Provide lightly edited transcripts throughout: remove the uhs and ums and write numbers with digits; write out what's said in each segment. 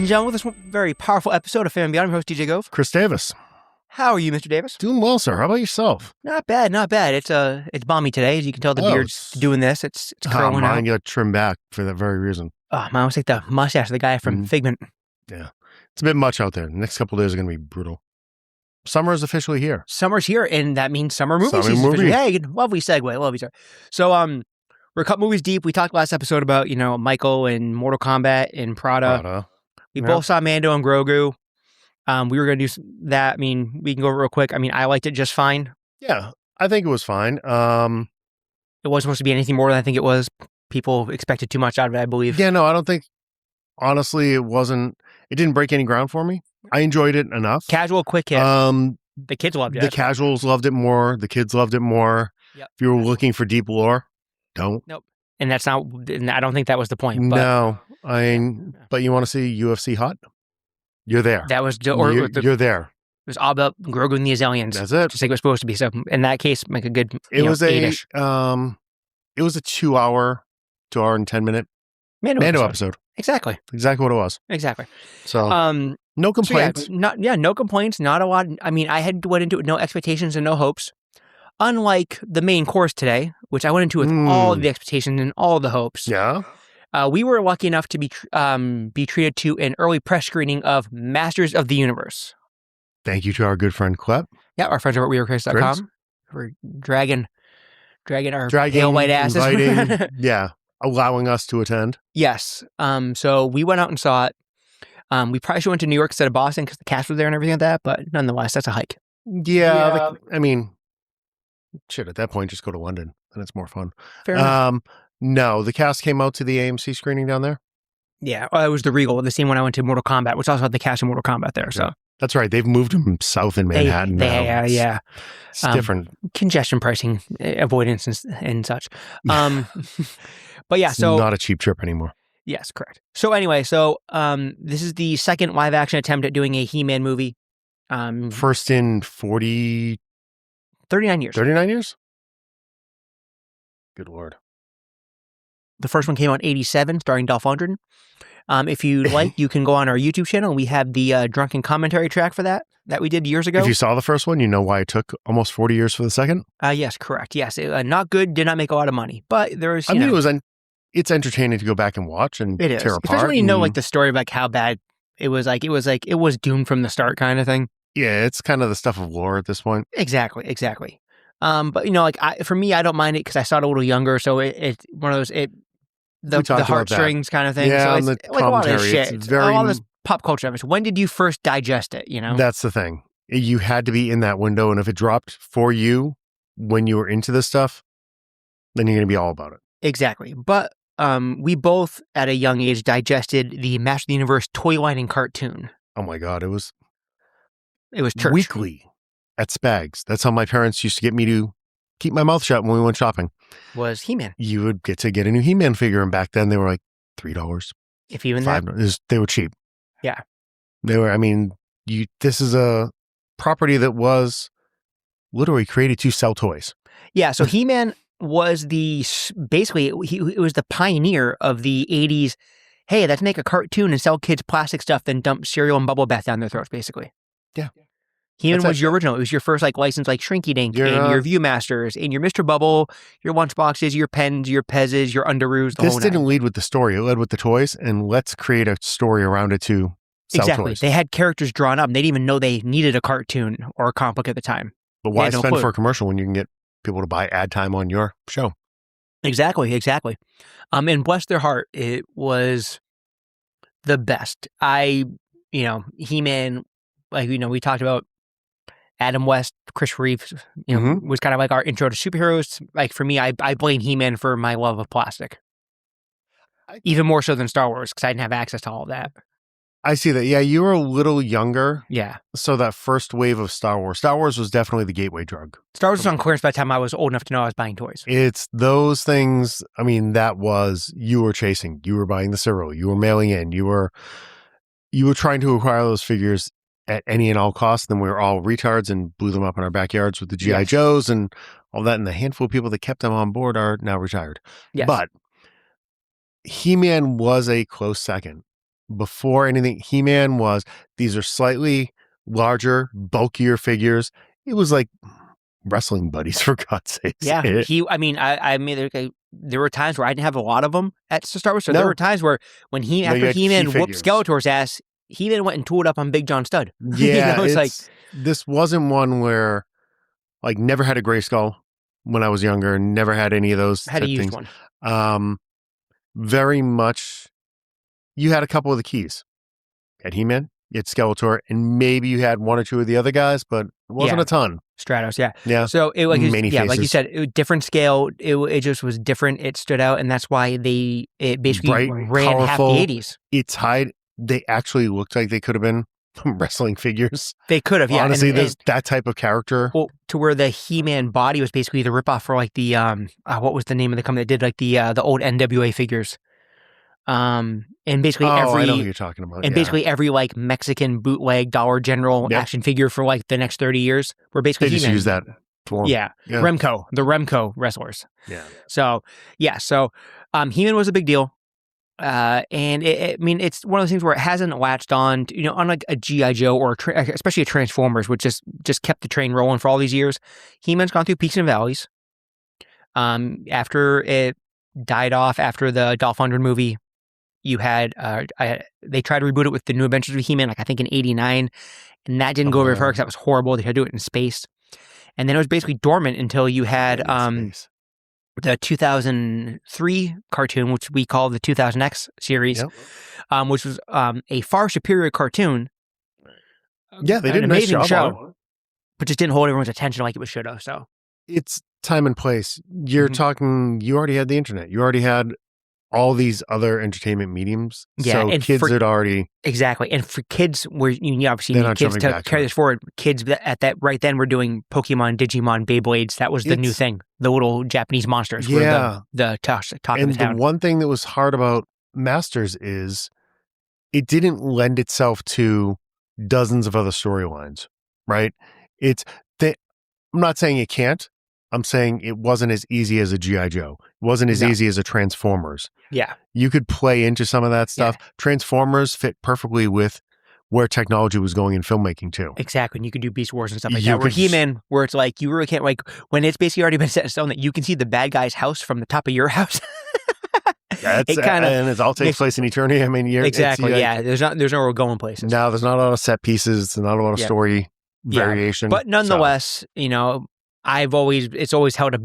and gentlemen, with this very powerful episode of Fan Beyond, I'm your host, DJ Gove. Chris Davis. How are you, Mr. Davis? Doing well, sir. How about yourself? Not bad, not bad. It's balmy today. As you can tell, the beard's doing this. It's curling out. Mine got trimmed back for that very reason. Oh, mine was like the mustache of the guy from Figment. Yeah. It's a bit much out there. The next couple of days are going to be brutal. Summer is officially here. Summer's here, and that means summer movie season. Officially. Hey, lovely segue. Lovely segue. So, we're a couple movies deep. We talked last episode about, Michael and Mortal Kombat and Prada. We both saw Mando and Grogu. We were going to do that. I mean, we can go real quick. I mean, I liked it just fine. Yeah, I think it was fine. It wasn't supposed to be anything more than I think it was. People expected too much out of it, I believe. Yeah, no, I don't think, honestly, it didn't break any ground for me. I enjoyed it enough. Casual, quick hit. The kids loved it. The casuals loved it more. The kids loved it more. Yep. If you were looking for deep lore, don't. Nope. And that's not, and I don't think that was the point. But, no. But you want to see UFC hot? You're there. That was you're there. It was all about Grogu and the Azalians. That's it. Just like it was supposed to be. So in that case, make a good. It was a 2 hour and 10-minute Mando episode. Exactly what it was. Exactly. So no complaints. So no complaints. Not a lot. I mean, I had went into it with no expectations and no hopes. Unlike the main course today, which I went into with all the expectations and all the hopes. Yeah. We were lucky enough to be treated to an early press screening of Masters of the Universe. Thank you to our good friend Clep. Yeah, our friends over at WeWereChris.com. We're dragging our pale white asses. Allowing us to attend. Yes. So we went out and saw it. We probably should have went to New York instead of Boston because the cast was there and everything like that. But nonetheless, that's a hike. Yeah. At that point, just go to London and it's more fun. Fair enough. No, the cast came out to the AMC screening down there. Yeah, it was the Regal, the same one I went to Mortal Kombat, which also had the cast of Mortal Kombat there. So that's right. They've moved them south in Manhattan. Yeah. It's different. Congestion pricing avoidance and such. But yeah, so not a cheap trip anymore. Yes, correct. So anyway, this is the second live action attempt at doing a He-Man movie. First in 39 years. 39 years? Good Lord. The first one came out in 87, starring Dolph Lundgren. If you like, you can go on our YouTube channel. We have the drunken commentary track for that we did years ago. If you saw the first one, you know why it took almost 40 years for the second? Yes, correct. Yes, not good, did not make a lot of money. But there was, it's entertaining to go back and watch and tear apart. Especially when you know the story of how bad it was. It was doomed from the start kind of thing. Yeah, it's kind of the stuff of lore at this point. Exactly. But for me, I don't mind it because I saw it a little younger, so it's one of those the heartstrings kind of thing. Yeah, so it's like a lot of shit. It's a lot of this pop culture. When did you first digest it? That's the thing. You had to be in that window, and if it dropped for you when you were into this stuff, then you're going to be all about it. Exactly. But we both, at a young age, digested the Master of the Universe toy line and cartoon. Oh my God, it was church. Weekly at Spags. That's how my parents used to get me to keep my mouth shut when we went shopping. Was He-Man. You would get to get a new He-Man figure, and back then they were like $3. If even $5. that. They were cheap. Yeah. They were, this is a property that was literally created to sell toys. Yeah, so He-Man was it was the pioneer of the 80s. Hey, let's make a cartoon and sell kids plastic stuff, then dump cereal and bubble bath down their throats, basically. Yeah. He-Man was your original. It was your first license, Shrinky Dink and your Viewmasters and your Mr. Bubble, your Lunchboxes, your pens, your Pezzes, your Underoos. This didn't lead with the story. It led with the toys, and let's create a story around it to sell toys. They had characters drawn up. And they didn't even know they needed a cartoon or a comic book at the time. But why spend for a commercial when you can get people to buy ad time on your show? Exactly. And bless their heart, it was the best. He-Man, we talked about Adam West, Chris Reeves, was kind of like our intro to superheroes. For me, I blame He-Man for my love of plastic. Even more so than Star Wars, because I didn't have access to all of that. I see that. Yeah, you were a little younger. Yeah. So that first wave of Star Wars was definitely the gateway drug. Star Wars was on clearance by the time I was old enough to know I was buying toys. It's those things, you were chasing. You were buying the cereal. You were mailing in. You were trying to acquire those figures at any and all costs. Then we were all retards and blew them up in our backyards with the G.I. Joes and all that. And the handful of people that kept them on board are now retired. Yes. But He-Man was a close second. before anything, He-Man was, these are slightly larger, bulkier figures. It was like wrestling buddies, for God's sakes. Yeah. There were times where I didn't have a lot of them at Star Wars. So there were times where when after He-Man whooped Skeletor's ass, He-Man went and tooled up on Big John Studd. Yeah. It's like, this wasn't one where, like, never had a Grayskull when I was younger, never had any of those had a used things. one. Very much, you had a couple of the keys. You had He-Man, you had Skeletor, and maybe you had one or two of the other guys, but it wasn't a ton. Stratos, yeah. Yeah. So like you said, different scale. It just was different. It stood out, and that's why it basically ran colorful, half the 80s. It's high. They actually looked like they could have been wrestling figures. They could have, yeah. Honestly, that type of character. Well, to where the He-Man body was basically the ripoff for like the what was the name of the company that did like the old NWA figures. And basically I know who you're talking about. And basically every like Mexican bootleg Dollar General action figure for like the next 30 years were basically they just use that form. Yeah. The Remco wrestlers. Yeah. So He-Man was a big deal. And it's one of those things where it hasn't latched on to, unlike a G.I. Joe or especially a Transformers, which just kept the train rolling for all these years. He-Man's gone through peaks and valleys. After it died off after the Dolph Lundgren movie, you had they tried to reboot it with the New Adventures of He-Man, like I think in '89, and that didn't go very far because that was horrible. They had to do it in space, and then it was basically dormant until you had the 2003 cartoon, which we call the 2000X series, which was a far superior cartoon. Yeah, they did an amazing show, but just didn't hold everyone's attention like it should have. So it's time and place. You're talking. You already had the internet. You already had all these other entertainment mediums. Yeah, so and kids had already and for kids, where you obviously need kids to carry this forward. Kids at that right then were doing Pokemon, Digimon, Beyblades. That was the new thing. The little Japanese monsters. Yeah, were the talk and of the town. The one thing that was hard about Masters is it didn't lend itself to dozens of other storylines. Right? I'm not saying it can't. I'm saying it wasn't as easy as a G.I. Joe. It wasn't as easy as a Transformers. Yeah. You could play into some of that stuff. Yeah. Transformers fit perfectly with where technology was going in filmmaking too. Exactly. And you could do Beast Wars and stuff like that. Where He-Man, where it's like, you really can't, like, when it's basically already been set in stone that you can see the bad guy's house from the top of your house. And it all takes place in Eternia. I mean, exactly. There's nowhere going places. No, there's not a lot of set pieces. There's not a lot of story variation. But nonetheless, it's always held a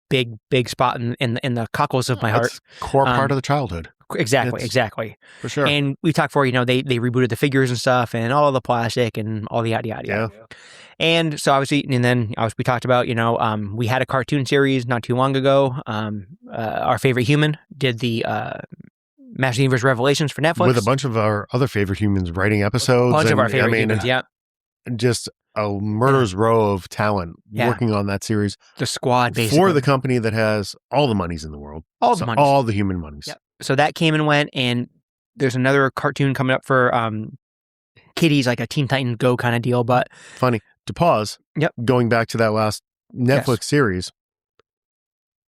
big spot in the cockles of my heart. It's core part of the childhood. Exactly. For sure. And we talked before, they rebooted the figures and stuff and all the plastic and all the yada yada. Yeah. And so obviously we talked about, we had a cartoon series not too long ago. Our favorite human did the Master Universe Revelations for Netflix. With a bunch of our other favorite humans writing episodes. A bunch of our favorite humans, yeah. Just a murderer's row of talent working on that series. The squad, basically. For the company that has all the monies in the world. All the human monies. Yep. So that came and went, and there's another cartoon coming up for kiddies, like a Teen Titans Go kind of deal, but... Funny. To pause, going back to that last Netflix series,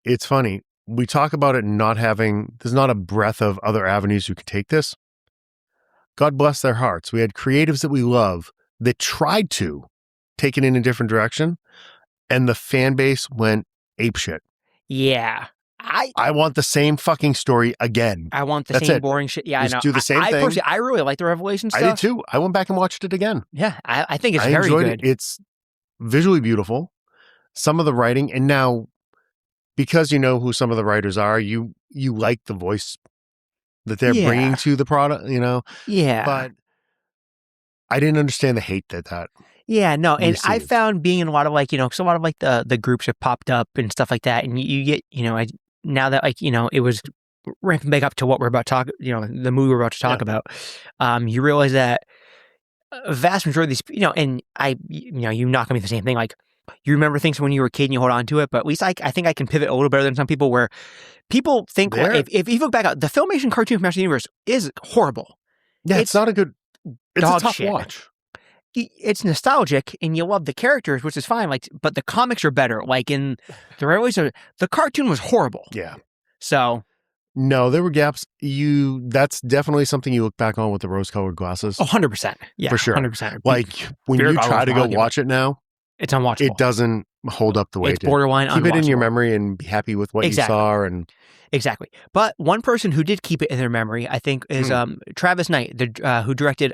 it's funny. We talk about it not having... There's not a breadth of other avenues you could take this. God bless their hearts. We had creatives that we love that tried to take it in a different direction, and the fan base went apeshit. Yeah. I want the same fucking story again. I want the same boring shit. Yeah, Just I know. Do the same thing. Personally, I really like the Revelation stuff. I did too. I went back and watched it again. Yeah, I think it's very good. It. It's visually beautiful. Some of the writing, and now because you know who some of the writers are, you like the voice that they're bringing to the product. Yeah, but I didn't understand the hate that. Yeah, no, and I found being in a lot of because a lot of the groups have popped up and stuff like that, and you get now that it was ramping back up to what we're about to talk, the movie we're about to talk about, you realize that a vast majority of these, and you're not gonna be the same thing. Like you remember things when you were a kid and you hold on to it, but at least I think I can pivot a little better than some people. Where people think if you look back at the Filmation cartoon from Master Universe is horrible. Yeah, it's not a good. It's a tough watch. It's nostalgic and you love the characters, which is fine. But the comics are better. Like in the cartoon was horrible. Yeah. So No, there were gaps. That's definitely something you look back on with the rose-colored glasses. 100%. Yeah, for sure. 100%. Like when you try to go watch it now, it's unwatchable. It doesn't hold up the way it's borderline keep unwatchable. It in your memory and be happy with what you saw. And exactly. But one person who did keep it in their memory, I think, is Travis Knight, who directed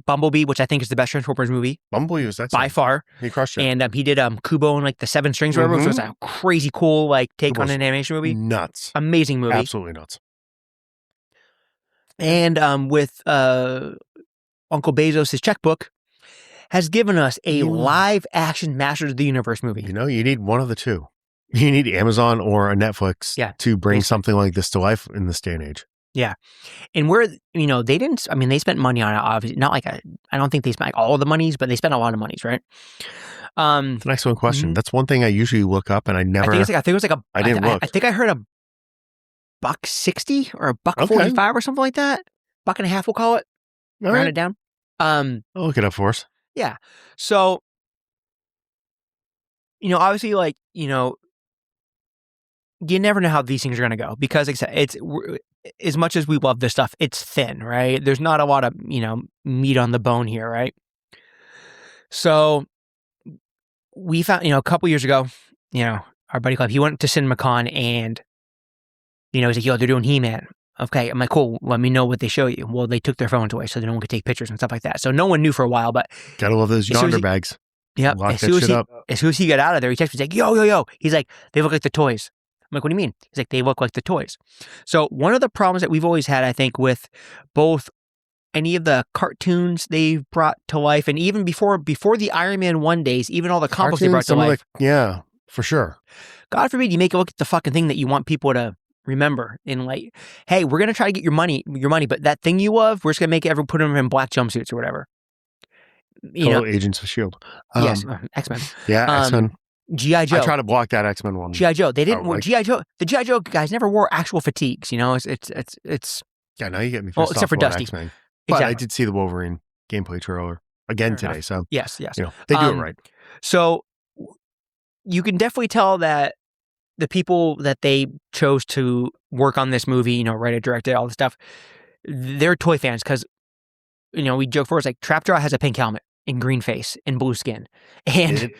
Bumblebee, which I think is the best Transformers movie. Bumblebee was excellent. By far. He crushed it. And he did Kubo and like the Seven Strings, whatever, which was a crazy cool like take on an animation movie. Nuts. Amazing movie. Absolutely nuts. And with Uncle Bezos' checkbook has given us a live action Masters of the Universe movie. You need one of the two. You need Amazon or a Netflix to bring something like this to life in this day and age. Yeah. And where, they didn't, they spent money on it, obviously. Not like, I don't think they spent all the monies, but they spent a lot of monies, right? That's an excellent question. That's one thing I usually look up and I never. I think it was like I didn't look. I think I heard $1.60 or $1.45 or something like that. $1.50, we'll call it. Round it down. I'll look it up for us. Yeah. So, obviously, like, you never know how these things are going to go because like I said, it's as much as we love this stuff, it's thin, right? There's not a lot of, meat on the bone here, right? So we found, a couple years ago, our buddy Club, he went to CinemaCon and, he's like, yo, they're doing He-Man. Okay. I'm like, cool. Let me know what they show you. Well, they took their phones away so no one could take pictures and stuff like that. So no one knew for a while, but. Gotta love those yonder bags. Yep. As soon as he got out of there, he texted me, he's like, yo. He's like, they look like the toys. I'm like, what do you mean? He's like, they look like the toys. So one of the problems that we've always had, I think, with both any of the cartoons they've brought to life, and even before the Iron Man 1 days, even all the comics they brought to life. Yeah, for sure. God forbid you make it look at the fucking thing that you want people to remember in like, hey, we're going to try to get your money, but that thing you love, we're just going to make everyone put them in black jumpsuits or whatever. Agents of S.H.I.E.L.D. Yes, X-Men. Yeah, X-Men. G.I. Joe. I try to block that X-Men one. G.I. Joe. They didn't. G.I. Joe. The G.I. Joe guys never wore actual fatigues. It's. Yeah, now you get me. Except for Dusty. X-Men. But I did see the Wolverine gameplay trailer again today. So yes, they do it right. So you can definitely tell that the people that they chose to work on this movie, write it, direct it, all this stuff, they're toy fans because we joke for us like Trapjaw has a pink helmet and green face and blue skin, and.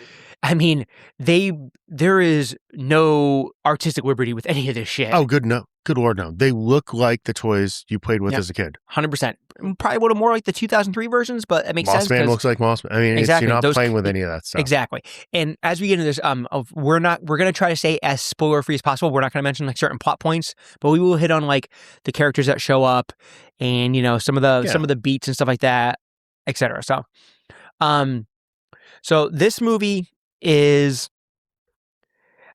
There is no artistic liberty with any of this shit. Oh, good Lord, no. They look like the toys you played with as a kid. 100%. Probably a little more like the 2003 versions, but that makes sense. Mossman looks like Mossman. Exactly. You're not playing with any of that stuff. Exactly. And as we get into this, we're going to try to stay as spoiler free as possible. We're not going to mention like certain plot points, but we will hit on like the characters that show up and some of the beats and stuff like that, etc. So this movie is,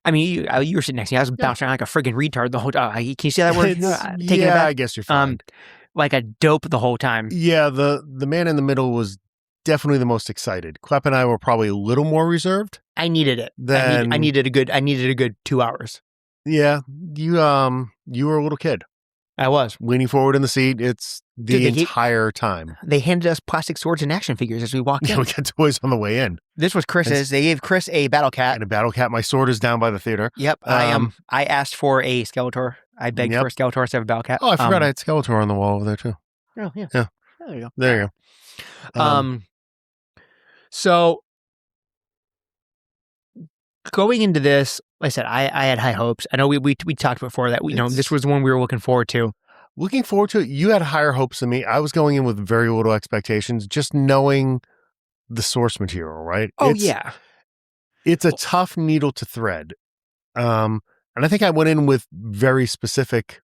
you were sitting next to me. I was bouncing around like a friggin' retard the whole time. Can you see that word? Taking it back. I guess you're fine. Like a dope the whole time. Yeah, the man in the middle was definitely the most excited. Klepp and I were probably a little more reserved. I needed it. I needed a good 2 hours. Yeah, you were a little kid. I was leaning forward in the seat. It's the entire time. They handed us plastic swords and action figures as we walked in. We got toys on the way in. This was Chris's. They gave Chris a battle cat. And a battle cat. My sword is down by the theater. Yep. I asked for a Skeletor. I begged for a Skeletor instead of a battle cat. Oh, I forgot I had Skeletor on the wall over there too. Oh yeah. Yeah. There you go. There you go. So going into this, like I said, I had high hopes. I know we talked before that. This was the one we were looking forward to. Looking forward to it. You had higher hopes than me. I was going in with very little expectations, just knowing the source material, right? It's a tough needle to thread. And I think I went in with very specific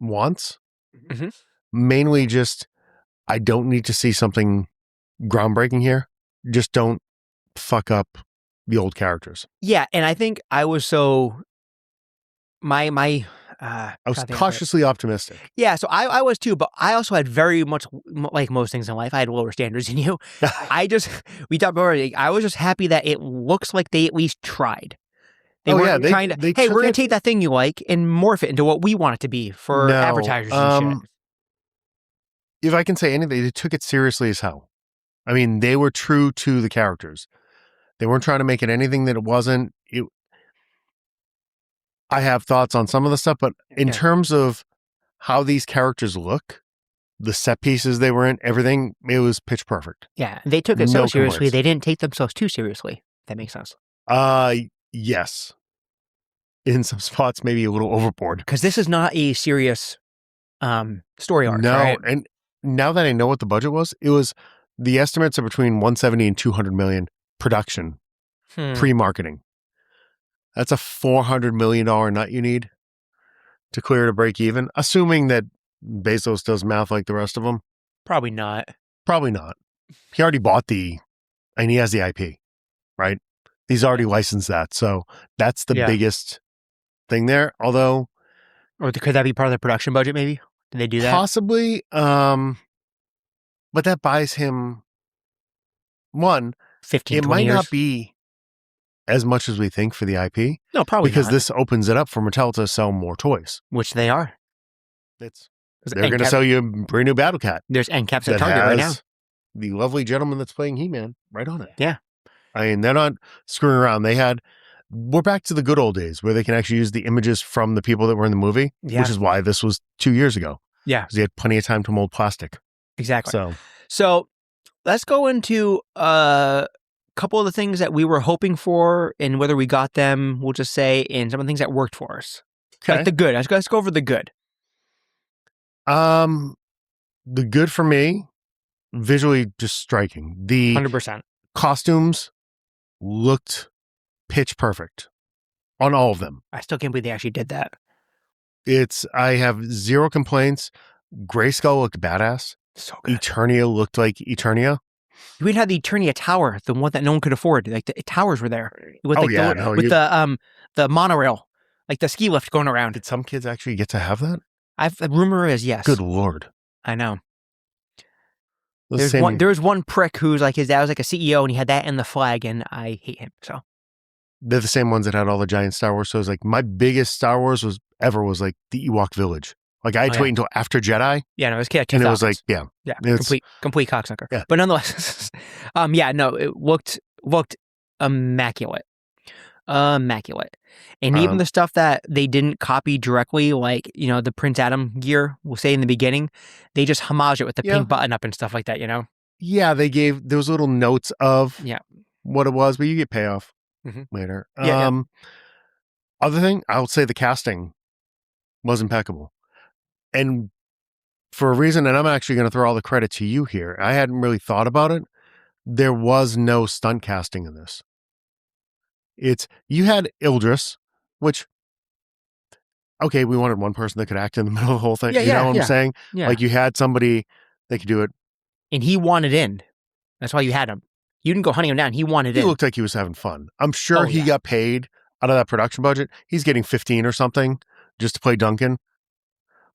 wants. Mm-hmm. Mainly just, I don't need to see something groundbreaking here. Just don't fuck up the old characters. Yeah, and I think I was so I was cautiously optimistic. Yeah, so I was too, but I also had very much, like most things in life, I had lower standards than you. We talked about it, I was just happy that it looks like they at least tried. They weren't trying to, hey, we're going to take that thing you like and morph it into what we want it to be for advertisers and shit. If I can say anything, they took it seriously as hell. I mean, they were true to the characters. They weren't trying to make it anything that it wasn't. I have thoughts on some of the stuff, but in terms of how these characters look, the set pieces they were in, everything, it was pitch perfect. Yeah, they took it so seriously. They didn't take themselves too seriously. If that makes sense. Yes. In some spots, maybe a little overboard. Because this is not a serious story arc, no, right? And now that I know what the budget was, the estimates are between 170 and 200 million production, pre-marketing. That's a $400 million nut you need to clear to break even, assuming that Bezos does math like the rest of them. Probably not. He already bought and he has the IP, right? He's already licensed that. So that's the biggest thing there. Although... Or could that be part of the production budget, maybe? Did they do that? Possibly. But that buys him 15, it 20 might years. not be as much as we think for the IP. No, probably because not. this opens it up for Mattel to sell more toys. Which they are. They're going to sell you a brand new Battle Cat. There's end caps at Target right now. The lovely gentleman that's playing He-Man right on it. Yeah. I mean, they're not screwing around. We're back to the good old days where they can actually use the images from the people that were in the movie, which is why this was 2 years ago. Yeah. Because they had plenty of time to mold plastic. Exactly. So let's go into a couple of the things that we were hoping for and whether we got them, we'll just say, and some of the things that worked for us. Okay. Like the good. Let's go over the good. The good for me, visually just striking. The 100%. Costumes looked pitch perfect on all of them. I still can't believe they actually did that. I have zero complaints. Grayskull looked badass. So good. Eternia looked like Eternia. We had the Eternia tower, the one that no one could afford. Like the towers were there with the monorail, like the ski lift going around. Did some kids actually get to have that? The rumor is yes. Good Lord. I know. There was one prick who's like his dad was like a CEO and he had that and the flag and I hate him. So they're the same ones that had all the giant Star Wars. So it's like my biggest Star Wars was like the Ewok Village. Like I had to wait until after Jedi. Yeah, no, it was kid. And it was like, complete cocksucker. Yeah. But nonetheless, it looked immaculate. And even the stuff that they didn't copy directly, like, the Prince Adam gear, we'll say in the beginning, they just homage it with the pink button up and stuff like that, Yeah, they gave those little notes of what it was, but you get payoff later. Other thing, I would say the casting was impeccable. And for a reason, and I'm actually going to throw all the credit to you here, I hadn't really thought about it. There was no stunt casting in this. You had Ildris, which, okay, we wanted one person that could act in the middle of the whole thing. You know what I'm saying? Yeah. Like you had somebody that could do it. And he wanted in. That's why you had him. You didn't go hunting him down. He wanted in. He looked like he was having fun. I'm sure he got paid out of that production budget. He's getting 15 or something just to play Duncan.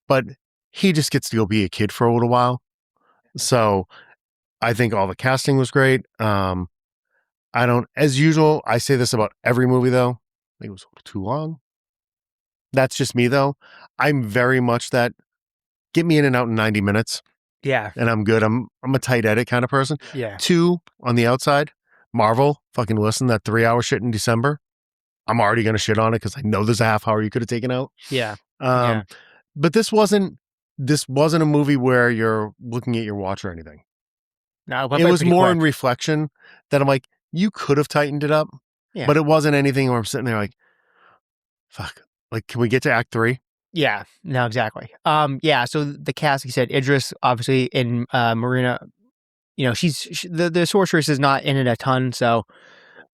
But he just gets to go be a kid for a little while. So I think all the casting was great. As usual, I say this about every movie though. I think it was too long. That's just me though. I'm very much that get me in and out in 90 minutes. Yeah. And I'm good. I'm a tight edit kind of person. Yeah. 2 on the outside. Marvel, fucking listen, that 3-hour shit in December. I'm already going to shit on it because I know there's a half hour you could have taken out. Yeah. But this wasn't a movie where you're looking at your watch or anything. No, it was more in reflection that I'm like, you could have tightened it up, but it wasn't anything where I'm sitting there like, fuck, like, can we get to act 3? Yeah, no, exactly. So the cast, he said, Idris, obviously, in Marina, she's the sorceress is not in it a ton, so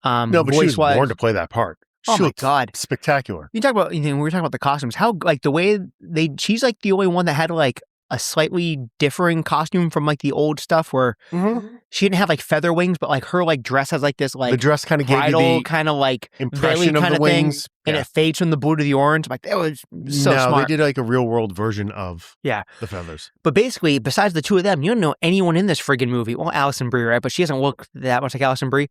no, but she was born to play that part. Oh my God, spectacular! You talk about we were talking about the costumes. How like the way she's like the only one that had like a slightly differing costume from like the old stuff where she didn't have like feather wings, but like her like dress has like this like the dress kind of gave you the kind of like impression of the wings, and it fades from the blue to the orange. Like that was so smart. They did like a real world version of the feathers. But basically, besides the two of them, you don't know anyone in this friggin' movie. Well, Alison Brie, right? But she doesn't look that much like Alison Brie,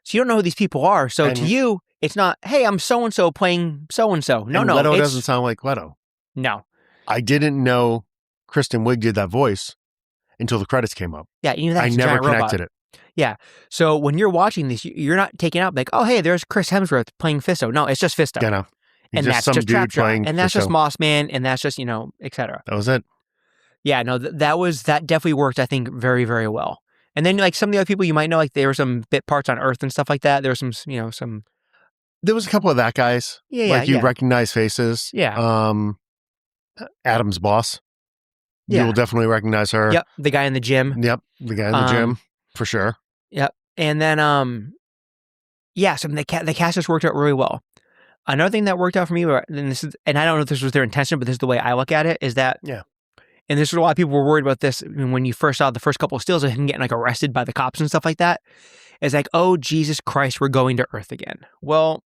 so you don't know who these people are. So to you, it's not, hey, I'm so and so playing so and so. No, Leto doesn't sound like Leto. No, I didn't know Kristen Wiig did that voice until the credits came up. Yeah, you know that I never connected it. Yeah, so when you're watching this, you're not taking out like, oh, hey, there's Chris Hemsworth playing Fisto. No, it's just Fisto. Yeah, no. And that's just Trapjaw. And that's just Mossman. And that's just, etc. That was it. Yeah, no, that definitely worked, I think, very, very well. And then, like, some of the other people you might know, like, there were some bit parts on Earth and stuff like that. There were some. There was a couple of that guys. Yeah, you recognize faces. Yeah. Adam's boss. Yeah. You will definitely recognize her. Yep, the guy in the gym. Yep, the guy in the gym, for sure. Yep, and then, so the cast just worked out really well. Another thing that worked out for me, and I don't know if this was their intention, but this is the way I look at it, is that, and this is a lot of people were worried about this when you first saw the first couple of stills of him getting, like, arrested by the cops and stuff like that. It's like, oh, Jesus Christ, we're going to Earth again. Well,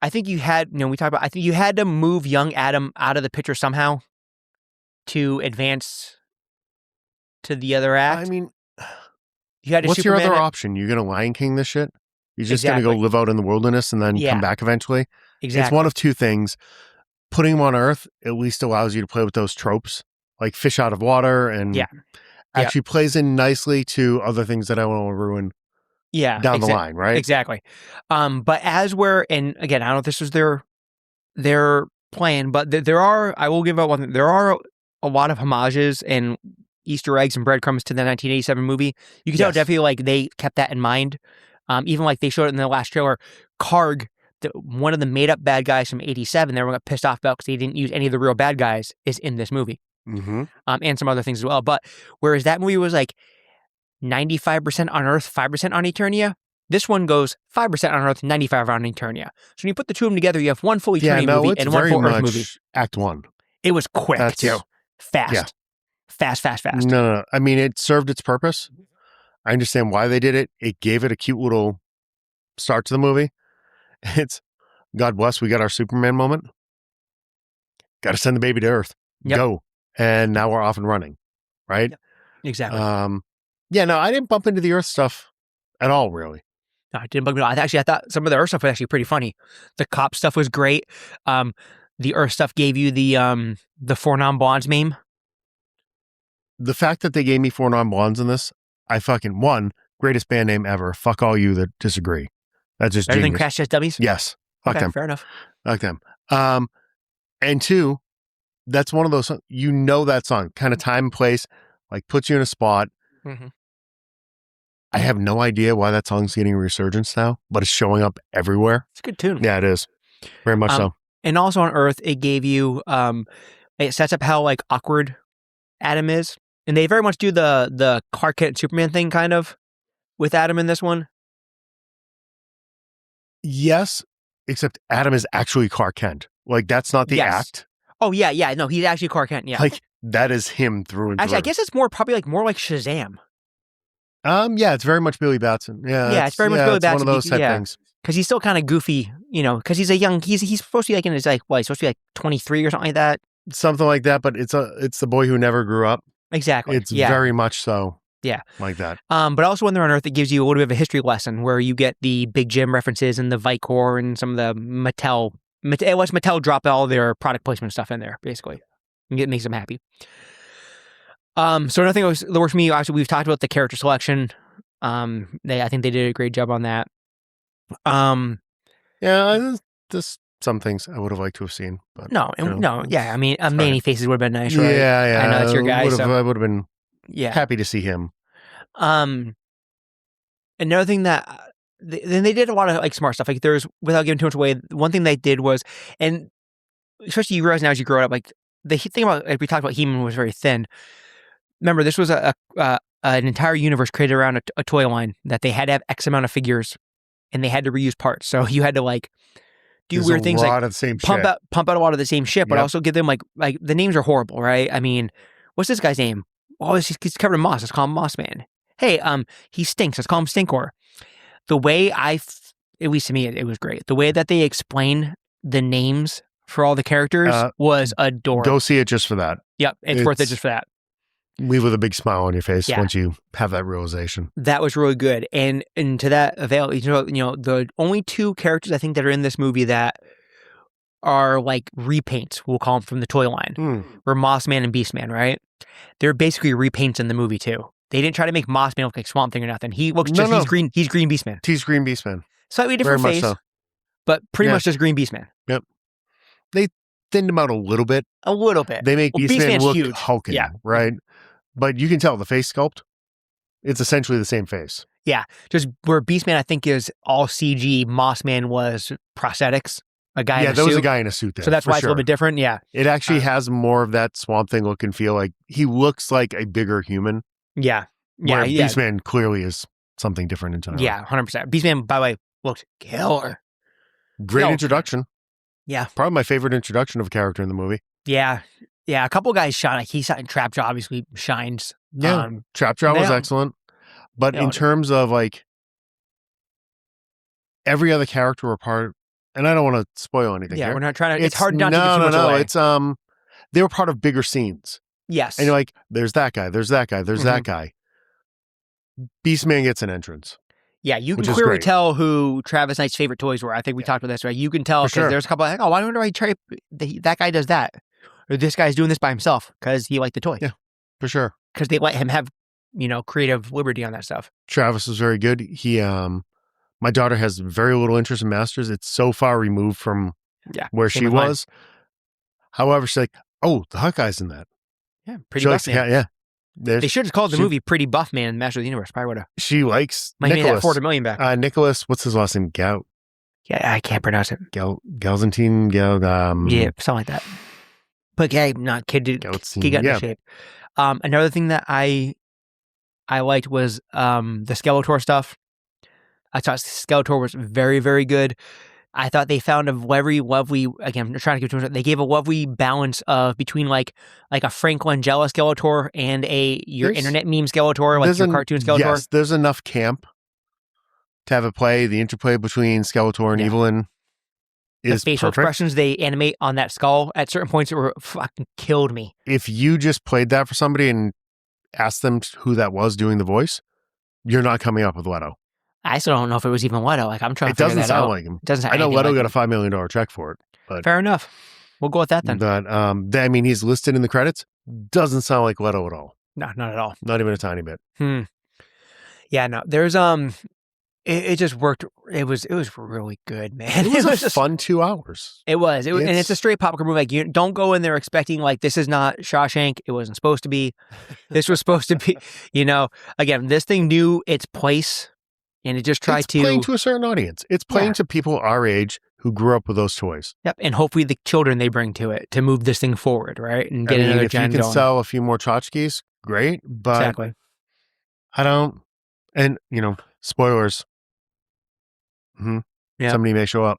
I think you had, I think you had to move young Adam out of the picture somehow to advance to the other act. I mean, you had to what's your other option? You're going to Lion King this shit? You're just going to go live out in the wilderness and then come back eventually? Exactly. It's one of two things. Putting him on Earth at least allows you to play with those tropes, like fish out of water, and actually plays in nicely to other things that I want to ruin down the line, right? Exactly. But as we're, and again, I don't know if this was their plan, but I will give out one thing. There are a lot of homages and Easter eggs and breadcrumbs to the 1987 movie. You can tell definitely, like, they kept that in mind. Even like they showed it in the last trailer, Karg, one of the made up bad guys from 87 that were pissed off about because they didn't use any of the real bad guys, is in this movie. Mm-hmm. And some other things as well. But whereas that movie was like 95% on Earth, 5% on Eternia, this one goes 5% on Earth, 95% on Eternia. So when you put the two of them together, you have one full Eternia movie and one full Earth movie. Act 1. It was quick, too. Fast. Yeah. Fast. No. I mean, it served its purpose. I understand why they did it. It gave it a cute little start to the movie. It's, God bless, we got our Superman moment. Got to send the baby to Earth. Yep. Go. And now we're off and running. Right? Yep. Exactly. I didn't bump into the Earth stuff at all, really. No, I didn't bug me at all. I thought some of the Earth stuff was actually pretty funny. The cop stuff was great. The Earth stuff gave you the four non-blondes meme. The fact that they gave me four non-blondes in this, I fucking, one, greatest band name ever. Fuck all you that disagree. That's just Better than Crash Test Dummies? Yes. Fuck them. Fair enough. Fuck them. And two, that's one of those, that song, kind of time and place, like puts you in a spot. Mm-hmm. I have no idea why that song's getting a resurgence now, but it's showing up everywhere. It's a good tune. Yeah, it is. Very much so. And also on Earth, it gave you, it sets up how, like, awkward Adam is. And they very much do the Clark Kent Superman thing, kind of, with Adam in this one. Yes, except Adam is actually Clark Kent. Like, that's not the act. Oh, yeah. No, he's actually Clark Kent, yeah. Like, that is him through and through. Actually, I guess it's probably more like Shazam. Yeah, it's very much Billy Batson. Yeah, it's very much Billy Batson. One of those type things. Because he's still kind of goofy, because he's he's supposed to be like in his, like, he's supposed to be like 23 or something like that. Something like that, but it's the boy who never grew up. Exactly. It's very much so. Yeah. Like that. But also when they're on Earth, it gives you a little bit of a history lesson where you get the Big Jim references and the Vicor and some of the Mattel. Mattel drop all their product placement stuff in there, basically. And it makes them happy. So another thing that works for me, obviously, we've talked about the character selection. I think they did a great job on that. Just some things I would have liked to have seen. But I mean, Manny Faces would have been nice, right? Yeah. I know that's your guy. I would have been happy to see him. Another thing that then they did a lot of, like, smart stuff. Like, there's, without giving too much away, one thing they did was, and especially you realize now as you grow up, like, the thing about, like, we talked about, He-Man was very thin. Remember, this was an entire universe created around a toy line that they had to have X amount of figures, and they had to reuse parts. So you had to, like, do weird things, like pump out a lot of the same shit, but also give them, like the names are horrible, right? I mean, what's this guy's name? Oh, he's covered in moss. Let's call him Moss Man. Hey, he stinks. Let's call him Stinkor. The way at least to me, it was great. The way that they explain the names for all the characters was adorable. Go see it just for that. Yep, it's worth it just for that. Leave with a big smile on your face once you have that realization. That was really good. And to that avail, the only two characters I think that are in this movie that are like repaints, we'll call them, from the toy line, were Moss Man and Beast Man, right? They're basically repaints in the movie too. They didn't try to make Moss Man look like Swamp Thing or nothing. He looks he's Green Beast Man. He's Green Beast Man. Slightly different face, but pretty much just Green Beast Man. Yep. They thinned him out a little bit. A little bit. They make Beastman look huge. hulking, yeah. right? But you can tell the face sculpt, it's essentially the same face. Yeah. Just where Beastman, I think, is all CG, Mossman was prosthetics. A guy in a suit. Yeah, there was a guy in a suit there. So that's why it's a little bit different. Yeah. It actually has more of that Swamp Thing look and feel. Like he looks like a bigger human. Yeah. Where Beastman clearly is something different entirely. Yeah, 100%. Beastman, by the way, looked killer. Great introduction. Yeah. Probably my favorite introduction of a character in the movie. Yeah. Yeah. A couple guys shine. Like he shot, Trapjaw obviously shines. Yeah. Trapjaw was excellent. But in terms of like every other character were part, and I don't want to spoil anything. Yeah, here. we're not trying to. It's hard not to give too much away. It's they were part of bigger scenes. Yes. And you're like, there's that guy, there's that guy, there's that guy. Beastman gets an entrance. Yeah, you can clearly tell who Travis Knight's favorite toys were. I think we talked about this, right? You can tell because there's a couple like, oh, I wonder why that guy does that. Or this guy's doing this by himself because he liked the toy. Yeah, for sure. Because they let him have, creative liberty on that stuff. Travis was very good. He, my daughter has very little interest in Masters. It's so far removed from where she was. However, she's like, oh, the Hawkeye's in that. Yeah, Pretty Buff Man. Yeah. They should have called the movie Pretty Buff Man, Master of the Universe. Probably would have. She likes Nicholas. Made that $400 million back. Nicholas, what's his last name? Gout. Yeah, I can't pronounce it. Galzantine. Yeah, something like that. But yeah, not kid. He got into shape. Another thing that I liked was the Skeletor stuff. I thought Skeletor was very, very good. I thought they found a very lovely, again, I'm trying to give too much, they gave a lovely balance of between like a Frank Langella Skeletor and your internet meme Skeletor, like your cartoon Skeletor. Yes, there's enough camp to have it play. The interplay between Skeletor and Evelyn is the facial expressions they animate on that skull at certain points were fucking killed me. If you just played that for somebody and asked them who that was doing the voice, you're not coming up with Leto. I still don't know if it was even Leto. Like I'm trying to figure that out. It doesn't sound like him. It doesn't. I know Leto got a $5 million check for it. But fair enough. We'll go with that then. But I mean, he's listed in the credits. Doesn't sound like Leto at all. No, not at all. Not even a tiny bit. Yeah, no. There's it just worked. It was really good, man. It was a fun 2 hours. It was, and it's a straight popcorn movie. Like you don't go in there expecting like this is not Shawshank. It wasn't supposed to be. This was supposed to be. Again, this thing knew its place. And it just tried to... It's playing to a certain audience. It's playing to people our age who grew up with those toys. Yep, and hopefully the children they bring to it to move this thing forward, right? And get another gen going. If you can sell a few more tchotchkes, great. But exactly. I don't... And, spoilers. Somebody may show up.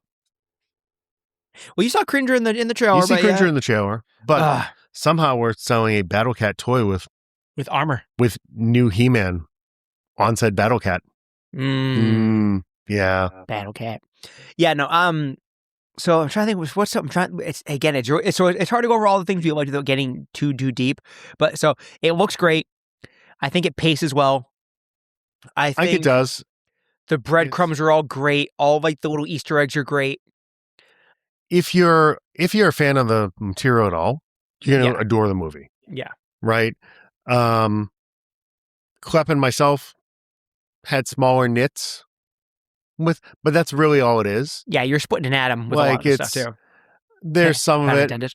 Well, you saw Cringer in the trailer. You see Cringer in the trailer. But somehow we're selling a Battle Cat toy with armor. With new He-Man on said Battle Cat. Yeah. Battle Cat. Yeah, no, so I'm trying to think what's something it's hard to go over all the things we like without getting too deep. But so it looks great. I think it paces well. I think it does. The breadcrumbs are all great. All like the little Easter eggs are great. If you're a fan of the material at all, you're gonna adore the movie. Yeah. Right. Klepp and myself had smaller knits but that's really all it is. Yeah, you're splitting an atom with a lot of stuff too. There's some of it. It's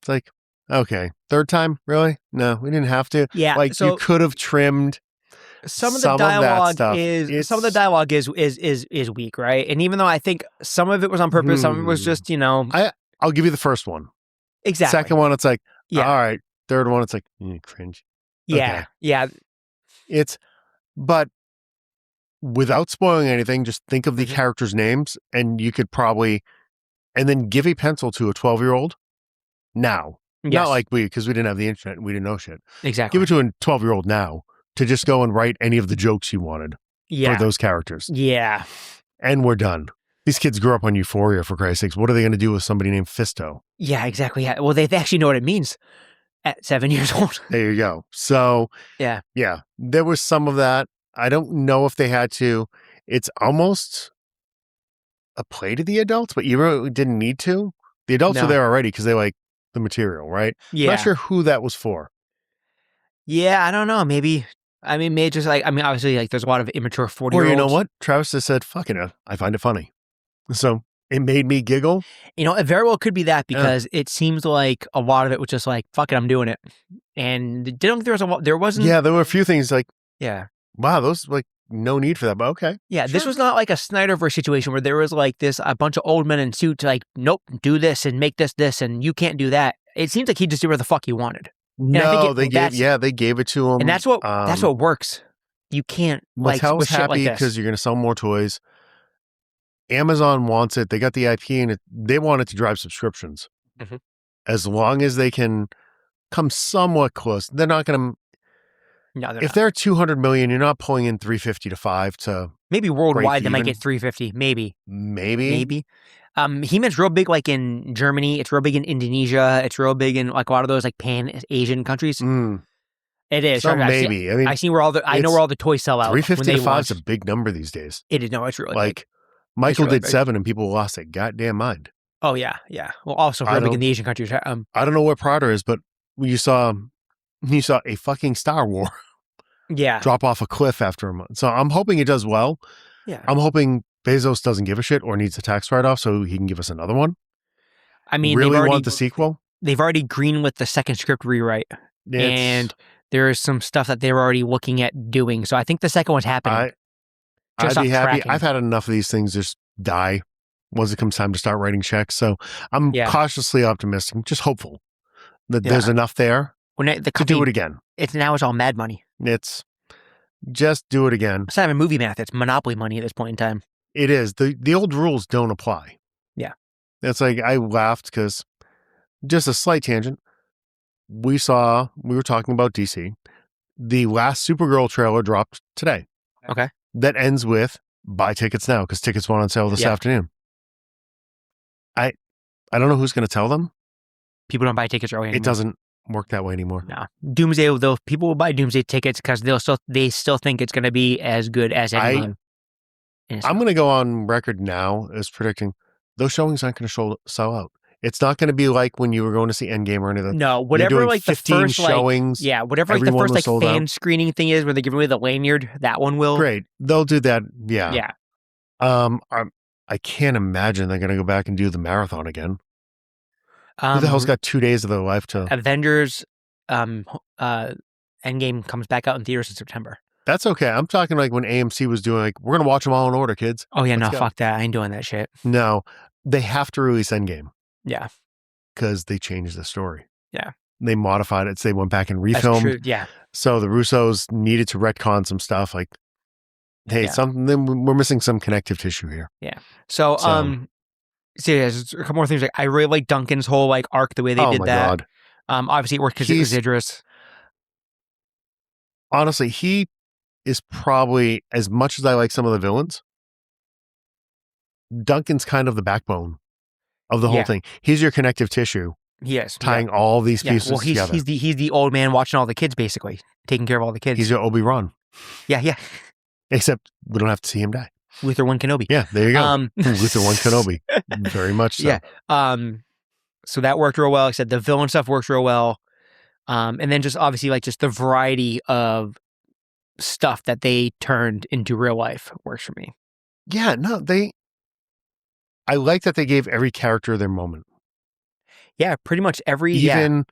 like, okay, third time, really? No, we didn't have to. Yeah, like you could have trimmed some of the dialogue is weak, right? And even though I think some of it was on purpose, some of it was just, I'll give you the first one. Exactly. Second one, it's like, all right. Third one, it's like, cringe. Yeah. Okay. Yeah. But without spoiling anything, just think of the characters' names and you could probably, and then give a pencil to a 12-year-old now. Yes. Not like because we didn't have the internet and we didn't know shit. Exactly. Give it to a 12-year-old now to just go and write any of the jokes you wanted for those characters. Yeah. And we're done. These kids grew up on Euphoria, for Christ's sakes. What are they going to do with somebody named Fisto? Yeah, exactly. Yeah. Well, they actually know what it means at 7 years old. There you go. So, yeah, there was some of that. I don't know if they had to. It's almost a play to the adults, but you really didn't need to. The adults were there already because they like the material, right? Yeah. I'm not sure who that was for. Yeah, I don't know. Maybe just like, obviously, like there's a lot of immature 40-year-olds. Or you know what? Travis just said, fucking it. I find it funny. So It made me giggle. It very well could be that because it seems like a lot of it was just like, fuck it, I'm doing it. And didn't there wasn't. Yeah, there were a few things like, yeah, wow, those like no need for that, but okay. Yeah, sure. This was not like a Snyderverse situation where there was like a bunch of old men in suits like, nope, do this and make this, and you can't do that. It seems like he just did what the fuck he wanted. No, they gave it to him. And that's what works. You can't Mattel's happy because you're going to sell more toys. Amazon wants it. They got the IP and they want it to drive subscriptions. Mm-hmm. As long as they can come somewhat close, they're not going to. No, if they're 200 million, you're not pulling in 350 to 5 to maybe worldwide they might get 350. Maybe. He-Man's real big like in Germany. It's real big in Indonesia. It's real big in like a lot of those like Pan-Asian countries. It is. So maybe. I see where I know where all the toys sell out. 350 to 5 is a big number these days. It is. No, it's really like big. Michael did 7 and people lost their goddamn mind. Oh yeah, yeah. Well, also real big in the Asian countries. I don't know what Prada is, but you saw a fucking Star War. Yeah. Drop off a cliff after a month. So I'm hoping it does well. Yeah. I'm hoping Bezos doesn't give a shit or needs a tax write-off so he can give us another one. I mean, really want the sequel? They've already greenlit the second script rewrite. And there is some stuff that they're already looking at doing. So I think the second one's happening. I'd be happy. Tracking. I've had enough of these things just die once it comes time to start writing checks. So I'm cautiously optimistic. I'm just hopeful that there's enough there to do it again. It's all mad money. It's just do it again. It's not even movie math. It's monopoly money at this point in time. It is. The old rules don't apply. Yeah. It's like I laughed because just a slight tangent. We were talking about DC. The last Supergirl trailer dropped today. Okay. That ends with buy tickets now because tickets went on sale this afternoon. I don't know who's going to tell them. People don't buy tickets early anymore. It doesn't work that way anymore. No. Doomsday, though, people will buy Doomsday tickets because they still think it's going to be as good as anyone. I'm going to go on record now as predicting those showings aren't going to sell out. It's not going to be like when you were going to see Endgame or anything. No, whatever like the first showings. Whatever like the first like fan screening thing is where they give away the lanyard, that one will. Great. They'll do that. Yeah. Yeah. I can't imagine they're going to go back and do the marathon again. Who the hell's got 2 days of their life to... Avengers Endgame comes back out in theaters in September. That's okay. I'm talking like when AMC was doing like, we're going to watch them all in order, kids. Oh, yeah. Let's go. Fuck that. I ain't doing that shit. No. They have to release Endgame. Yeah. Because they changed the story. Yeah. They modified it. So they went back and refilmed. That's true. Yeah. So the Russos needed to retcon some stuff like, hey, we're missing some connective tissue here. Yeah. So there's a couple more things. Like I really like Duncan's whole like arc, the way they did that. God. Obviously it worked because it was Idris. Honestly, he is probably, as much as I like some of the villains, Duncan's kind of the backbone of the whole thing. He's your connective tissue. Yes. Tying all these pieces together. He's the old man watching all the kids, basically. Taking care of all the kids. He's your Obi-Wan. Yeah. Except we don't have to see him die. Luther 1 Kenobi. Yeah, there you go. Luther 1 Kenobi. Very much so. Yeah. So that worked real well. Like I said, the villain stuff works real well. And then just obviously like just the variety of stuff that they turned into real life works for me. Yeah, no, I like that they gave every character their moment. Yeah, pretty much every... Even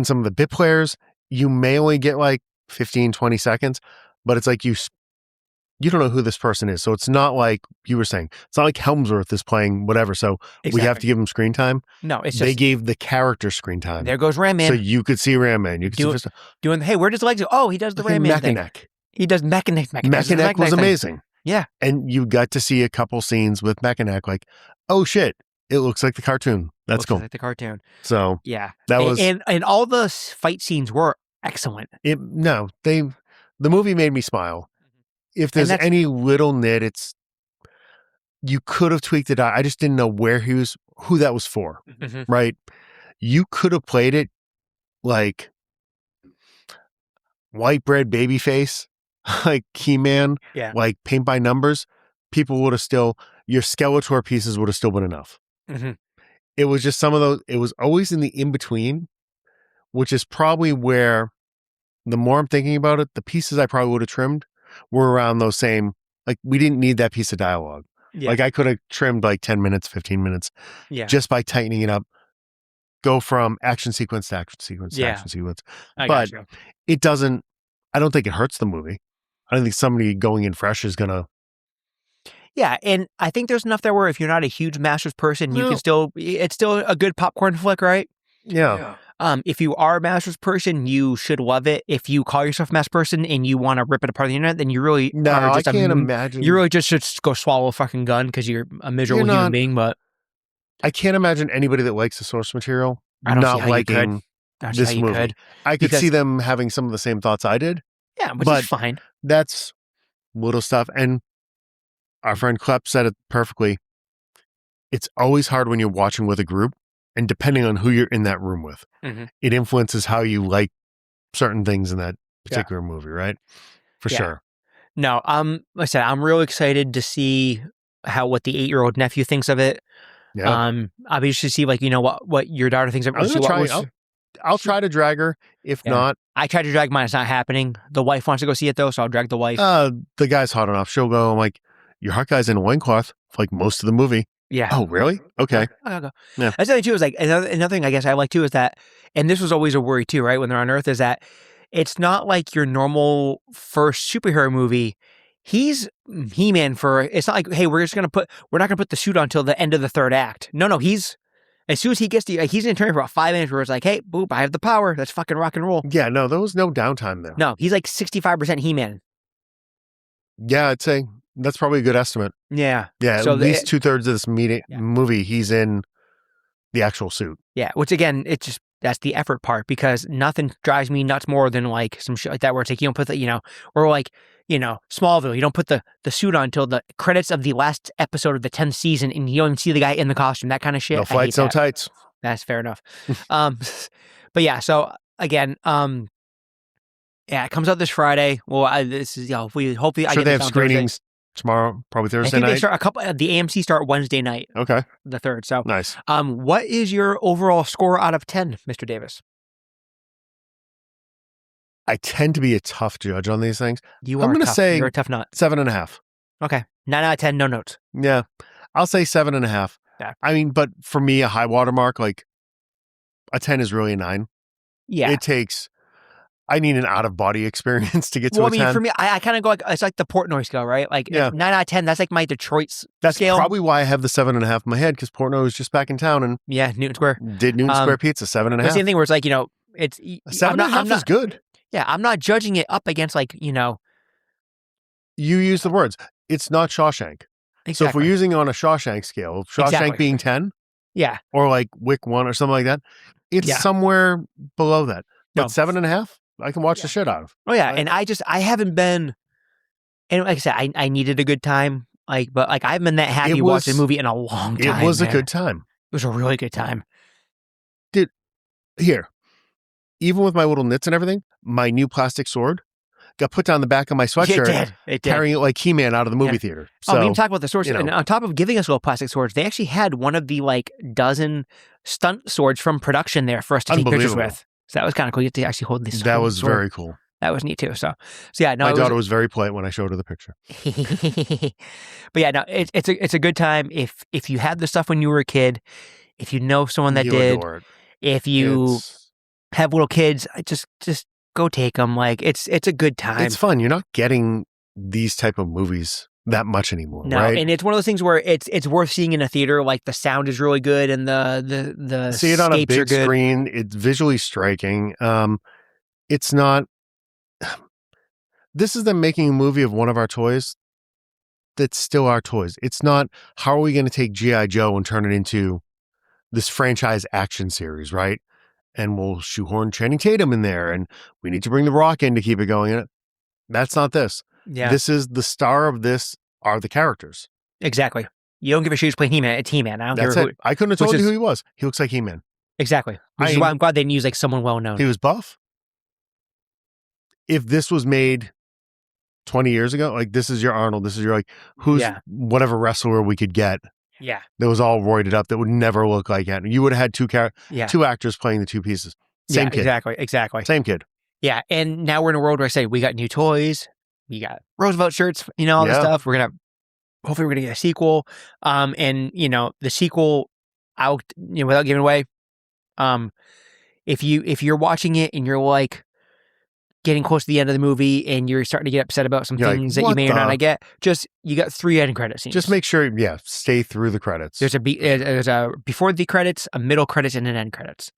some of the bit players, you may only get like 15, 20 seconds, but it's like you don't know who this person is. So it's not like you were saying, it's not like Helmsworth is playing whatever. So we have to give him screen time. No, it's they gave the character screen time. There goes Ram Man. So you could see Ram Man. You could see doing, hey, where does the legs go? Oh, he does the Ram Man thing. He does Mechaneck. Mechaneck was amazing. Yeah. And you got to see a couple scenes with Mechaneck like, oh shit, it looks like the cartoon. That's cool. Like the cartoon. So yeah. That was... And all the fight scenes were excellent. The movie made me smile. If there's any little nit, you could have tweaked it out. I just didn't know who that was for, right? You could have played it like white bread baby face, like He-Man, like paint by numbers. People would have your Skeletor pieces would have still been enough. Mm-hmm. It was just some of those, it was always in the in-between, which is probably where, the more I'm thinking about it, the pieces I probably would have trimmed were around those same, like we didn't need that piece of dialogue. Yeah. Like I could have trimmed like 10 minutes, 15 minutes just by tightening it up. Go from action sequence to action sequence to action sequence. But it doesn't, I don't think it hurts the movie. I don't think somebody going in fresh is going to. Yeah, and I think there's enough there where if you're not a huge Masters person, you can still, it's still a good popcorn flick, right? Yeah. If you are a Masters person, you should love it. If you call yourself a Masters person and you want to rip it apart on the internet, then you really are just I can't imagine. You really just should go swallow a fucking gun because you're a miserable human being. But I can't imagine anybody that likes the source material not liking this movie. I could see them having some of the same thoughts I did. Yeah, which is fine. That's little stuff. And our friend Klepp said it perfectly. It's always hard when you're watching with a group, and depending on who you're in that room with, it influences how you like certain things in that particular movie, right? For sure. No, like I said, I'm real excited to see what the 8-year-old nephew thinks of it. Yeah. I'll be interested to see, like, you know, what your daughter thinks of it. I'll try to drag her. If not, I tried to drag mine. It's not happening. The wife wants to go see it though, so I'll drag the wife. The guy's hot enough. She'll go. I'm like, your hot guy's in a loincloth for like most of the movie. Yeah. Oh, really? Okay. I'll go. Yeah. That's the thing too. Is like another thing I guess I like too is that, and this was always a worry too, right? When they're on Earth, is that it's not like your normal first superhero movie. He's He-Man it's not like, hey, we're not gonna put the suit on until the end of the third act. No, he's as soon as he gets to, he's in turn for about 5 minutes where it's like, hey, Boob, I have the power. Let's fucking rock and roll. Yeah, no, there was no downtime there. No, he's like 65% He-Man. Yeah, I'd say that's probably a good estimate. Yeah. Yeah, so at least 2/3 of this movie, he's in the actual suit. Yeah, which again, it's just, that's the effort part, because nothing drives me nuts more than like some shit like that where it's like, you don't put the, or like, Smallville, you don't put the suit on until the credits of the last episode of the 10th season and you don't even see the guy in the costume, that kind of shit. No flights, no tights. That's fair enough. But yeah, so again, it comes out this Friday. Well, this is, we hopefully I get they have screenings tomorrow, probably Thursday night. They start the AMC start Wednesday night. Okay. The 3rd. So nice. What is your overall score out of 10, Mr. Davis? I tend to be a tough judge on these things. I'm going to say you're a tough nut. 7.5. Okay. 9 out of 10, no notes. Yeah. I'll say 7.5. Yeah. I mean, but for me, a high watermark, like a 10 is really a 9. Yeah. I need an out-of-body experience to get to a 10. For me, I kind of go like, it's like the Portnoy scale, right? Like 9 out of 10, that's like my Detroit scale. That's probably why I have the 7.5 in my head, because Portnoy was just back in town and Newton Square. Did Newton Square Pizza, 7.5. The same thing where it's like, it's 7.5 is good. Yeah, I'm not judging it up against like, You use the words. It's not Shawshank. Exactly. So if we're using it on a Shawshank scale, Shawshank being 10, yeah, or like Wick 1 or something like that, it's somewhere below that. But 7.5, I can watch the shit out of. Oh yeah, and I haven't been, and like I said, I needed a good time. But I haven't been that happy watching a movie in a long time. It was a good time. It was a really good time. Dude, here, even with my little nits and everything, my new plastic sword got put down the back of my sweatshirt. It did. Carrying it like He-Man out of the movie theater. So, we even talk about the swords. And on top of giving us little plastic swords, they actually had one of the like dozen stunt swords from production there for us to take pictures with. So that was kind of cool. You get to actually hold this. That was very cool. That was neat too. So yeah, no. My daughter was very polite when I showed her the picture. But yeah, no, it's a good time. If you had the stuff when you were a kid, if you know someone that did, if you have little kids, just go take them. Like it's a good time. It's fun. You're not getting these type of movies that much anymore, right? And it's one of those things where it's worth seeing in a theater. Like the sound is really good and the see it on a big screen. It's visually striking. It's not. This is them making a movie of one of our toys that's still our toys. It's not, how are we going to take G.I. Joe and turn it into this franchise action series, right? And we'll shoehorn Channing Tatum in there, and we need to bring The Rock in to keep it going. That's not this. Yeah. This is the star of this are the characters. Exactly. You don't give a shit who's playing He-Man. It's He-Man. I don't That's care it. I couldn't have told you who he was. He looks like He-Man. Exactly. Which is why I'm glad they didn't use like someone well-known. He was buff. If this was made 20 years ago, like this is your Arnold, this is your like, who's whatever wrestler we could get. Yeah. That was all roided up that would never look like it. You would have had two actors playing the two pieces. Same kid. Exactly. Same kid. Yeah. And now we're in a world where I say we got new toys, we got Roosevelt shirts, all this stuff. We're going to hopefully we're gonna get a sequel. And the sequel, without giving away, if you're watching it and you're like getting close to the end of the movie and you're starting to get upset about some things that you may or not get, you got 3 end credit scenes. Just make sure, stay through the credits. There's a before the credits, a middle credits, and an end credits.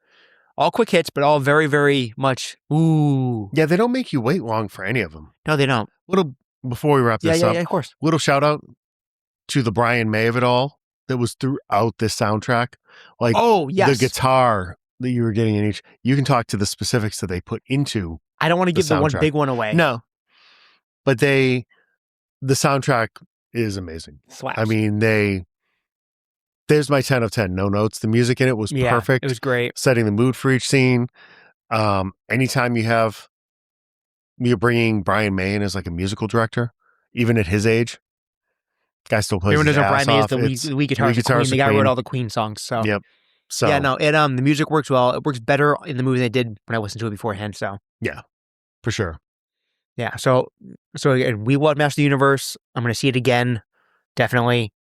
All quick hits, but all very, very much, ooh. Yeah, they don't make you wait long for any of them. No, they don't. Before we wrap this up, of course. Little shout out to the Brian May of it all that was throughout this soundtrack. Like, the guitar that you were getting in each, you can talk to the specifics that they put into. I don't want to give the one big one away. No. But the soundtrack is amazing. Slaps. I mean, there's my 10 of 10. No notes. The music in it was perfect. It was great. Setting the mood for each scene. Anytime you're bringing Brian May in as like a musical director, even at his age, guy still plays his ass Brian off. May is the lead guitarist. The guy who wrote all the Queen songs. So yep. So the music works well. It works better in the movie than it did when I listened to it beforehand. So yeah, for sure. Yeah. So again, we love Master of the Universe. I'm going to see it again. Definitely.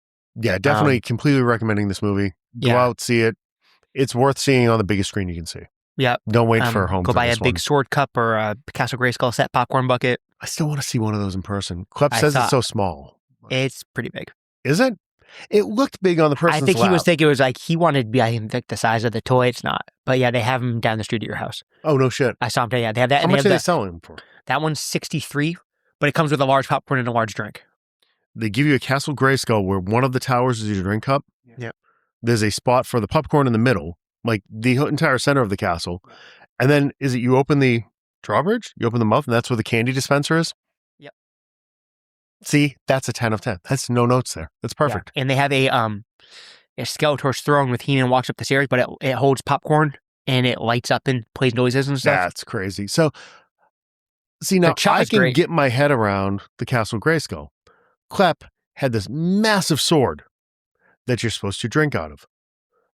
Yeah, definitely. Completely recommending this movie. Go out, see it. It's worth seeing on the biggest screen you can see. Yeah. Don't wait for home. Go buy a big sword cup or a Castle Grayskull set popcorn bucket. I still want to see one of those in person. Klep says it's so small. It's pretty big. Is it? It looked big on the person's I think lap. he was thinking it was like he wanted to be, I think, the size of the toy. It's not. But yeah, they have them down the street at your house. Oh, no shit. I saw them. Yeah, they have that. How much are they selling them for? That one's $63, but it comes with a large popcorn and a large drink. They give you a Castle Grayskull where one of the towers is your drink cup. Yep. There's a spot for the popcorn in the middle, like the entire center of the castle. And then you open the drawbridge, you open the mouth, and that's where the candy dispenser is? Yep. See, that's a 10 of 10. That's no notes there. That's perfect. Yeah. And they have a Skeletor's throne with He-Man walks up the stairs, but it holds popcorn and it lights up and plays noises and stuff. That's crazy. So, see, now I can get my head around the Castle Grayskull. Klep had this massive sword that you're supposed to drink out of.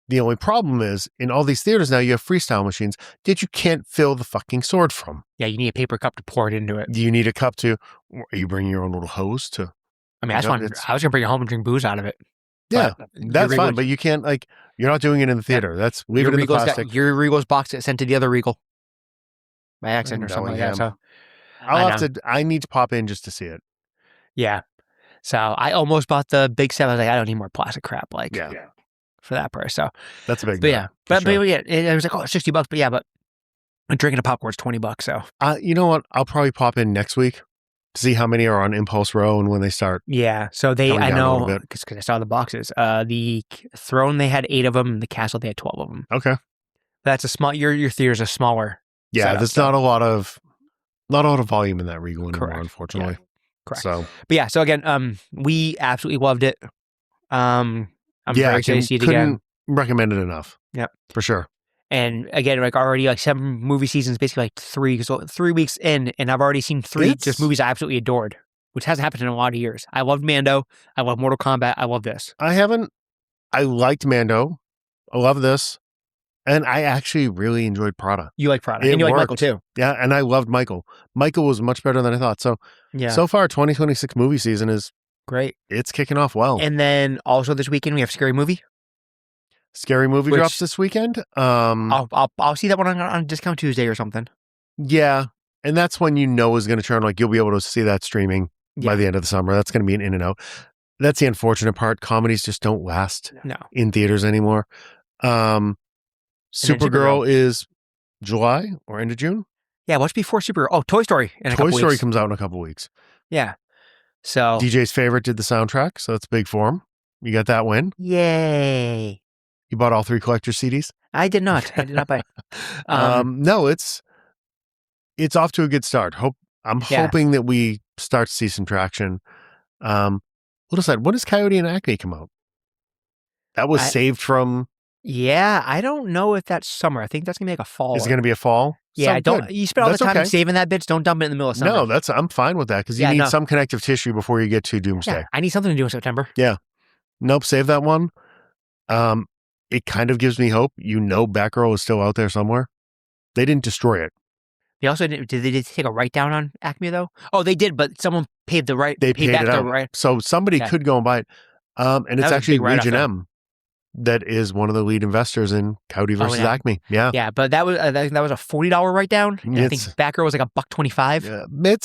The only problem is, in all these theaters now, you have freestyle machines that you can't fill the fucking sword from. Yeah, you need a paper cup to pour it into it. Do you need a cup to... Are you bringing your own little hose to... I mean, I was going to bring it home and drink booze out of it. Yeah, that's fine, but you can't, you're not doing it in the theater. That's... Leave it in the plastic. Your Regal's box gets sent to the other Regal. By accident or something like that, so... I need to pop in just to see it. Yeah. So, I almost bought the big set. I was like, I don't need more plastic crap, for that price. So that's a big deal. Yeah. But yeah, it was like, it's $60, but drinking a popcorn's $20. So you know what? I'll probably pop in next week to see how many are on Impulse Row and when they start. Yeah. So I know because I saw the boxes. The throne, they had 8 of them. The castle, they had 12 of them. Okay. That's a small. Your theater's a smaller. Yeah, setup, there's not a lot of volume in that Regal anymore, unfortunately. Yeah. Correct. So, but yeah. So again, we absolutely loved it. I'm very excited to see it again. Recommend it enough. Yep. For sure. And again, already 7 movie seasons, basically 3. So 3 weeks in, and I've already seen 3 just movies I absolutely adored, which hasn't happened in a lot of years. I loved Mando. I love Mortal Kombat. I love this. I liked Mando. I love this. And I actually really enjoyed Prada. You like Prada. And you like Michael too. Yeah, and I loved Michael. Michael was much better than I thought. So, so far, 2026 movie season is great. It's kicking off well. And then also this weekend we have Scary Movie. Scary Movie drops this weekend. I'll see that one on Discount Tuesday or something. Yeah, and that's when is going to turn. You'll be able to see that streaming by the end of the summer. That's going to be an in and out. That's the unfortunate part. Comedies just don't last in theaters anymore. Supergirl is July or end of June. Yeah, what's before Supergirl? Oh, Toy Story. Toy Story comes out in a couple weeks. Yeah. So DJ's favorite did the soundtrack, so that's big for him. You got that win. Yay. You bought all 3 collector's CDs? I did not. I did not buy. No, it's off to a good start. I'm hoping that we start to see some traction. What does Coyote and Acme come out? That was saved from... Yeah, I don't know if that's summer. I think that's going to be like a fall. Is it going to be a fall? Yeah, you spend all the time saving that bitch. Don't dump it in the middle of summer. No, I'm fine with that because you need some connective tissue before you get to Doomsday. Yeah, I need something to do in September. Yeah. Nope, save that one. It kind of gives me hope. Batgirl is still out there somewhere. They didn't destroy it. He also did they take a write down on Acme though? Oh, they did, but someone paid the right. They paid paid back it the out. right. So somebody Okay. could go and buy it. And it's actually Region M that is one of the lead investors in Cowdy versus Acme. Yeah. Yeah, but that was a $40 write down. And I think backer was like $1.25. Yeah,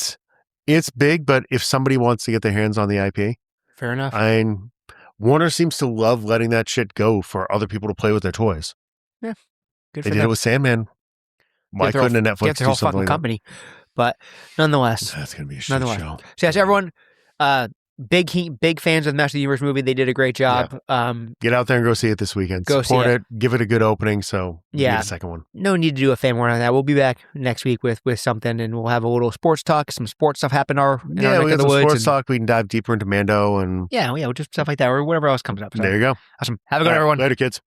it's big, but if somebody wants to get their hands on the IP, fair enough. Warner seems to love letting that shit go for other people to play with their toys. Yeah, good. They did it with Sandman. Why couldn't a Netflix do something like company? But nonetheless, that's gonna be a shit show. So yes, everyone, big fans of the Master of the Universe movie. They did a great job. Yeah. Get out there and go see it this weekend. Support it. Give it a good opening. So get a second one. No need to do a fan warning on that. We'll be back next week with something, and we'll have a little sports talk. Some sports stuff happen in our neck of the woods. Sports talk. We can dive deeper into Mando and just stuff like that or whatever else comes up. So. There you go. Awesome. Have a good one, everyone. Later, kids.